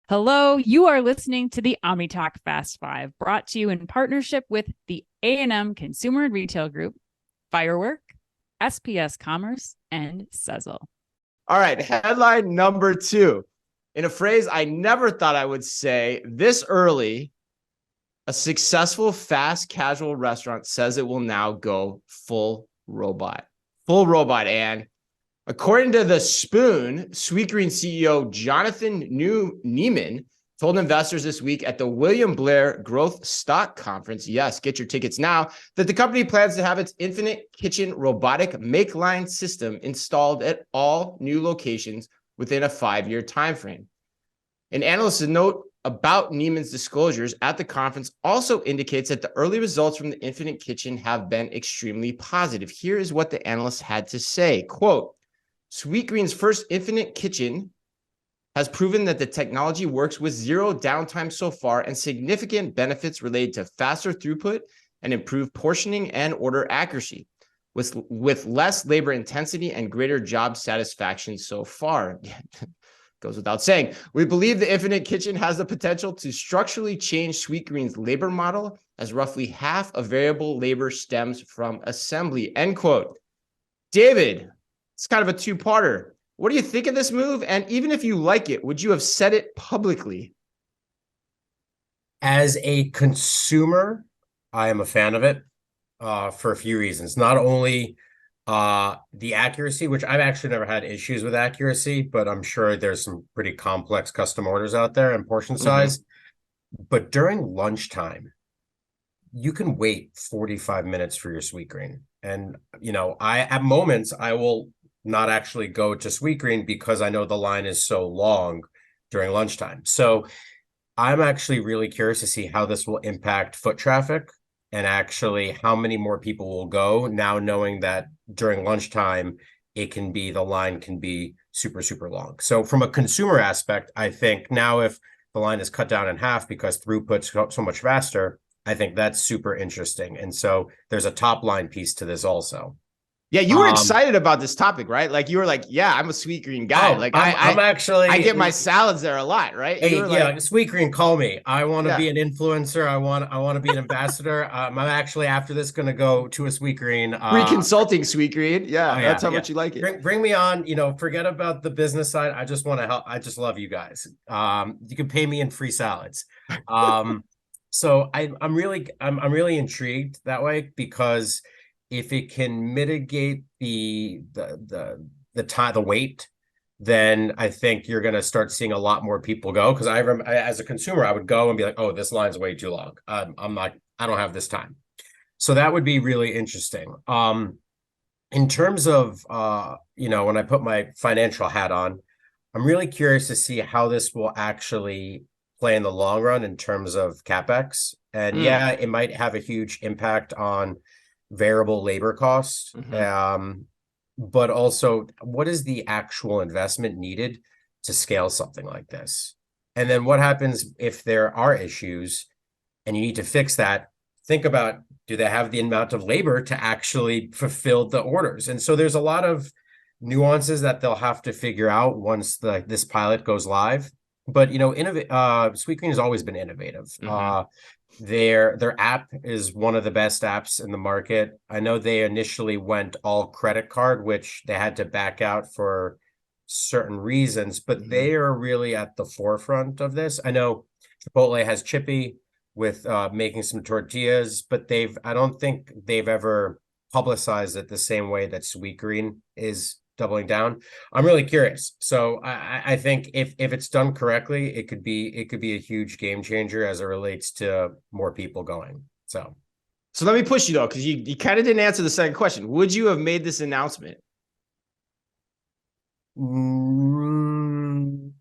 Hello, you are listening to the OmniTalk Fast Five, brought to you in partnership with the A&M Consumer and Retail Group, Firework, SPS Commerce, and Sezzle. All right, headline number 2. In a phrase I never thought I would say this early, a successful fast casual restaurant says it will now go full robot. Full robot, and according to The Spoon, Sweetgreen CEO Jonathan Neiman told investors this week at the William Blair Growth Stock Conference, yes, get your tickets now, that the company plans to have its Infinite Kitchen robotic make line system installed at all new locations within a 5-year timeframe. An analyst's note about Neiman's disclosures at the conference also indicates that the early results from the Infinite Kitchen have been extremely positive. Here is what the analyst had to say, quote, Sweetgreen's first Infinite Kitchen has proven that the technology works with zero downtime so far and significant benefits related to faster throughput and improved portioning and order accuracy, with less labor intensity and greater job satisfaction so far. Goes without saying. We believe the Infinite Kitchen has the potential to structurally change Sweetgreen's labor model, as roughly half of variable labor stems from assembly, end quote. David, it's kind of a two-parter. What do you think of this move? And even if you like it, would you have said it publicly? As a consumer, I am a fan of it for a few reasons. Not only the accuracy, which I've actually never had issues with accuracy, but I'm sure there's some pretty complex custom orders out there and portion size. But during lunchtime, you can wait 45 minutes for your Sweetgreen. And, at moments, I will not actually go to Sweetgreen because I know the line is so long during lunchtime. So I'm actually really curious to see how this will impact foot traffic and actually how many more people will go now, knowing that during lunchtime, the line can be super, super long. So from a consumer aspect, I think now if the line is cut down in half because throughput's so much faster, I think that's super interesting. And so there's a top line piece to this also. Yeah, you were excited about this topic, right? Like you were like, yeah, I'm a Sweetgreen guy. I get my salads there a lot, right? Hey, Sweetgreen, call me. I want to be an influencer. I want to be an ambassador. I'm actually after this going to go to a Sweetgreen. Free consulting Sweetgreen. Yeah, that's how much you like it. Bring me on. Forget about the business side. I just want to help. I just love you guys. You can pay me in free salads. So I'm really intrigued that way because if it can mitigate the time, the wait, then I think you're going to start seeing a lot more people go. Because I remember, as a consumer, I would go and be like, "Oh, this line's way too long. I don't have this time." So that would be really interesting. In terms of when I put my financial hat on, I'm really curious to see how this will actually play in the long run in terms of CapEx. And it might have a huge impact on variable labor costs, but also what is the actual investment needed to scale something like this? And then what happens if there are issues and you need to fix that? Think about, do they have the amount of labor to actually fulfill the orders? And so there's a lot of nuances that they'll have to figure out once this pilot goes live. But Sweetgreen has always been innovative. Their app is one of the best apps in the market. I know they initially went all credit card, which they had to back out for certain reasons, but they are really at the forefront of this. I know Chipotle has Chippy with making some tortillas, but I don't think they've ever publicized it the same way that Sweetgreen is doubling down. I'm really curious. So I think if it's done correctly, it could be a huge game changer as it relates to more people going. So let me push you though, because you kind of didn't answer the second question. Would you have made this announcement? No,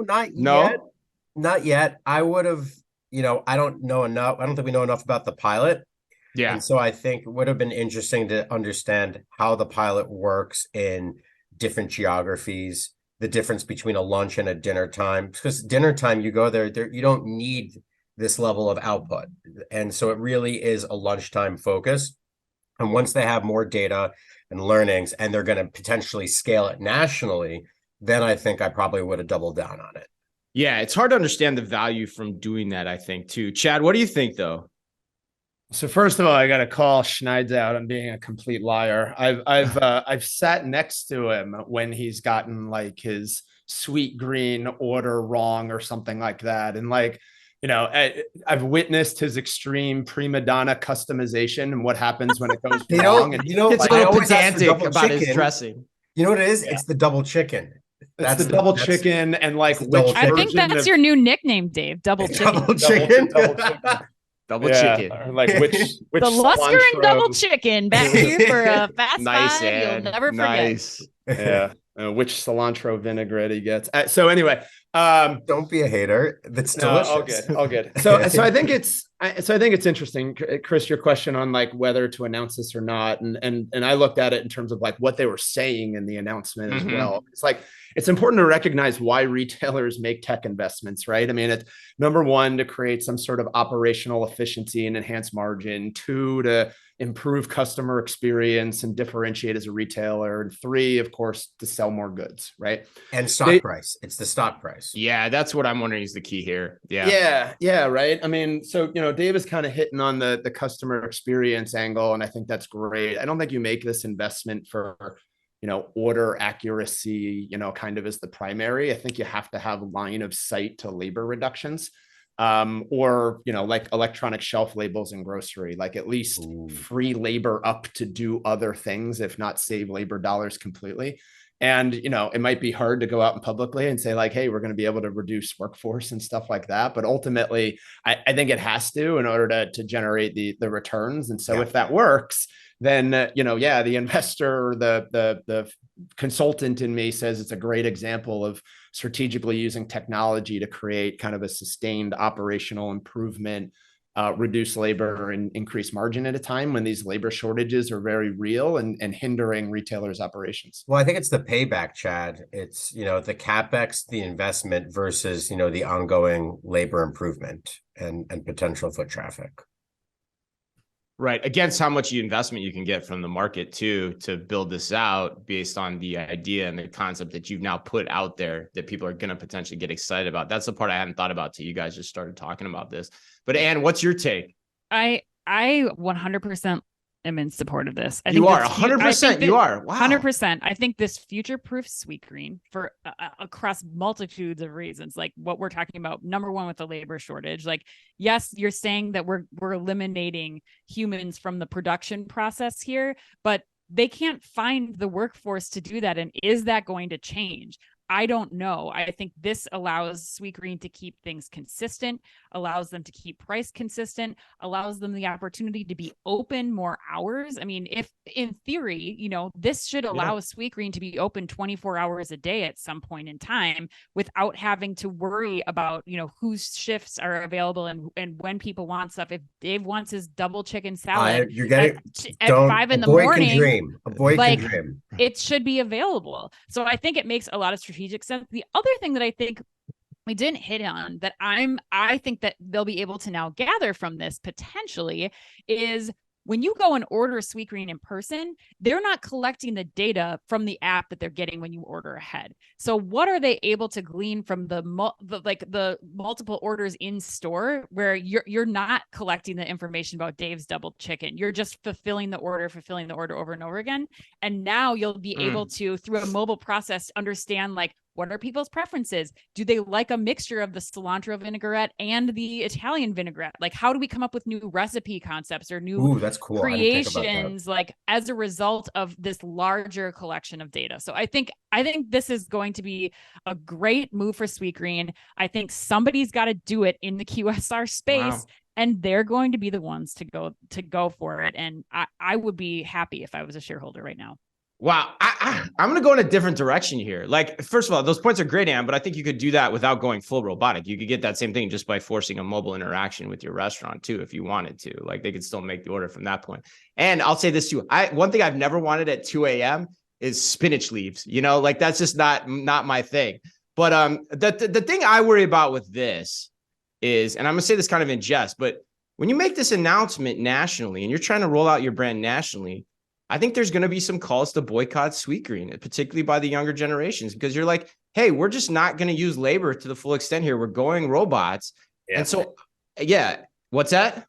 not yet. Not yet. I would have, I don't know enough. I don't think we know enough about the pilot. Yeah. And so I think it would have been interesting to understand how the pilot works in different geographies, the difference between a lunch and a dinner time. Because dinner time, you go there, you don't need this level of output. And so it really is a lunchtime focus. And once they have more data and learnings, and they're going to potentially scale it nationally, then I think I probably would have doubled down on it. Yeah, it's hard to understand the value from doing that, I think, too. Chad, what do you think, though? So first of all, I got to call Schneids out on being a complete liar. I've sat next to him when he's gotten like his Sweetgreen order wrong or something like that, and like, you know, I've witnessed his extreme prima donna customization and what happens when it goes wrong. And it's like, a little pedantic about his dressing. You know what it is? Yeah. It's the double chicken. That's the double chicken, and like which I think that's your new nickname, Dave. Double chicken. Double chicken. Double chicken. Like which the Lusker and double chicken back here for a fast nice, five. You'll never nice. Forget. Yeah. Which cilantro vinaigrette he gets. So anyway, don't be a hater. That's delicious. All good. So I think it's interesting, Chris, your question on like whether to announce this or not, and I looked at it in terms of like what they were saying in the announcement as well. It's like it's important to recognize why retailers make tech investments, right? I mean, it's number one, to create some sort of operational efficiency and enhance margin. Two, to improve customer experience and differentiate as a retailer. And three, of course, to sell more goods, right? And stock price. It's the stock price. Yeah, that's what I'm wondering is the key here. Yeah, right. I mean, so, you know, Dave is kind of hitting on the customer experience angle, and I think that's great. I don't think you make this investment for, you know, order accuracy, you know, kind of as the primary. I think you have to have line of sight to labor reductions. Or, you know, like electronic shelf labels in grocery, like at least free labor up to do other things, if not save labor dollars completely. And, you know, it might be hard to go out and publicly and say like, hey, we're going to be able to reduce workforce and stuff like that. But ultimately, I think it has to in order to generate the returns. And so if that works, then, you know, yeah, the investor or the consultant in me says it's a great example of strategically using technology to create kind of a sustained operational improvement, reduce labor and increase margin at a time when these labor shortages are very real and hindering retailers' operations. Well, I think it's the payback, Chad. It's, you know, the CapEx, the investment versus, you know, the ongoing labor improvement and potential foot traffic. Right. Against how much investment you can get from the market too, to build this out based on the idea and the concept that you've now put out there that people are going to potentially get excited about. That's the part I hadn't thought about till you guys just started talking about this. But Anne, what's your take? I 100% am in support of this. I you think are 100%. You are. Wow. 100%. I think this future-proof Sweetgreen for across multitudes of reasons, like what we're talking about. Number one, with the labor shortage, like, yes, you're saying that we're eliminating humans from the production process here, but they can't find the workforce to do that. And is that going to change? I don't know. I think this allows Sweetgreen to keep things consistent, allows them to keep price consistent, allows them the opportunity to be open more hours. I mean, if in theory, you know, this should allow Sweetgreen to be open 24 hours a day at some point in time without having to worry about, you know, whose shifts are available and when people want stuff. If Dave wants his double chicken salad you're getting at 5 in the morning, a boy can dream. It should be available. So I think it makes a lot of strategic sense. The other thing that I think we didn't hit on that I think that they'll be able to now gather from this potentially is when you go and order Sweetgreen in person, they're not collecting the data from the app that they're getting when you order ahead. So what are they able to glean from the multiple orders in store where you're not collecting the information about Dave's double chicken? You're just fulfilling the order over and over again. And now you'll be able to, through a mobile process, understand like, what are people's preferences? Do they like a mixture of the cilantro vinaigrette and the Italian vinaigrette? Like, how do we come up with new recipe concepts or new that's cool. creations, like as a result of this larger collection of data? So I think this is going to be a great move for Sweetgreen. I think somebody's got to do it in the QSR space, and they're going to be the ones to go for it. And I would be happy if I was a shareholder right now. Wow. I'm going to go in a different direction here. Like, first of all, those points are great, Ann, but I think you could do that without going full robotic. You could get that same thing just by forcing a mobile interaction with your restaurant too, if you wanted to. Like, they could still make the order from that point. And I'll say this too. One thing I've never wanted at 2 a.m. is spinach leaves, you know, like that's just not my thing. But the thing I worry about with this is, and I'm going to say this kind of in jest, but when you make this announcement nationally and you're trying to roll out your brand nationally, I think there's going to be some calls to boycott Sweetgreen, particularly by the younger generations, because you're like, hey, we're just not going to use labor to the full extent here. We're going robots. Yeah. And so, yeah, what's that?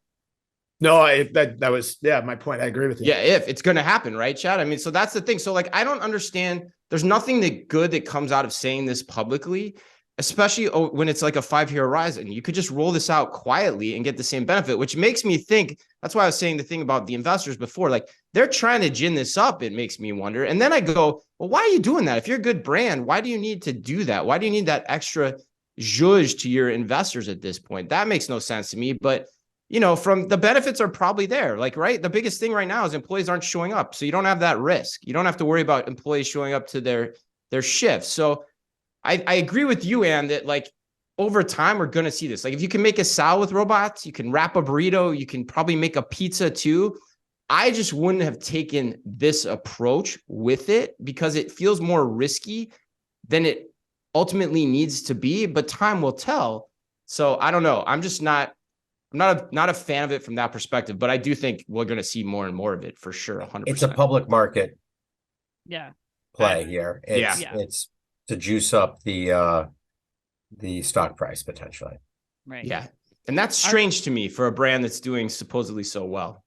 No, that was, my point. I agree with you. Yeah, if it's going to happen, right, Chad? I mean, so that's the thing. So like, I don't understand. There's nothing good that comes out of saying this publicly, especially when it's like a 5-year horizon. You could just roll this out quietly and get the same benefit, which makes me think, that's why I was saying the thing about the investors before, like they're trying to gin this up. It makes me wonder. And then I go, well, why are you doing that? If you're a good brand, why do you need to do that? Why do you need that extra zhuzh to your investors at this point? That makes no sense to me. But from the benefits are probably there. Like, right. The biggest thing right now is employees aren't showing up. So you don't have that risk. You don't have to worry about employees showing up to their shifts. So I agree with you, Ann, that like over time, we're going to see this. Like if you can make a salad with robots, you can wrap a burrito, you can probably make a pizza too. I just wouldn't have taken this approach with it because it feels more risky than it ultimately needs to be, but time will tell. So I don't know. I'm not a fan of it from that perspective, but I do think we're going to see more and more of it for sure. 100%. It's a public market play Yeah. here. Yeah. It's to juice up the stock price potentially. Right. Yeah. And that's strange to me for a brand that's doing supposedly so well.